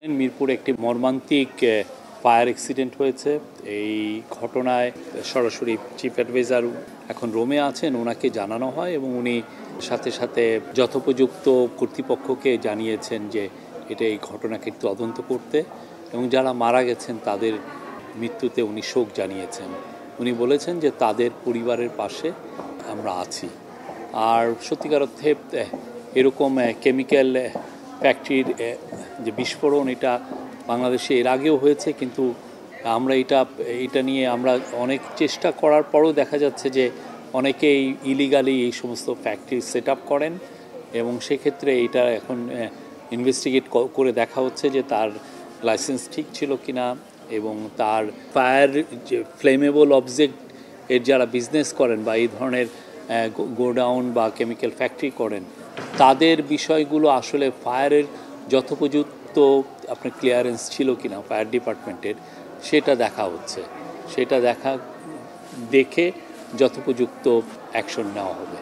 মিরপুরে একটি মর্মান্তিক ফায়ার অ্যাক্সিডেন্ট হয়েছে। এই ঘটনায় সরাসরি চিফ অ্যাডভাইজার এখন রোমে আছেন, ওনাকে জানানো হয় এবং উনি সাথে সাথে যথোপযুক্ত কর্তৃপক্ষকে জানিয়েছেন যে এই ঘটনাকে তদন্ত করতে, এবং যারা মারা গেছেন তাদের মৃত্যুতে উনি শোক জানিয়েছেন। উনি বলেছেন যে তাদের পরিবারের পাশে আমরা আছি। আর সত্যিকার অর্থে এরকম কেমিক্যাল ফ্যাক্টরির যে বিস্ফোরণ, এটা বাংলাদেশে এর আগেও হয়েছে, কিন্তু আমরা এটা নিয়ে আমরা অনেক চেষ্টা করার পরও দেখা যাচ্ছে যে অনেকেই ইলিগালি এই সমস্ত ফ্যাক্টরি সেট আপ করেন, এবং সেক্ষেত্রে এটা এখন ইনভেস্টিগেট করে দেখা হচ্ছে যে তার লাইসেন্স ঠিক ছিল কিনা, এবং তার ফায়ার যে ফ্লেমেবল অবজেক্ট এর যারা বিজনেস করেন বা এই ধরনের গোডাউন বা কেমিক্যাল ফ্যাক্টরি করেন, তাদের বিষয়গুলো আসলে ফায়ারের যথোপযুক্ত আপনার ক্লিয়ারেন্স ছিল কিনা ফায়ার ডিপার্টমেন্টের, সেটা দেখা হচ্ছে। সেটা দেখে যথোপযুক্ত অ্যাকশন নেওয়া হবে।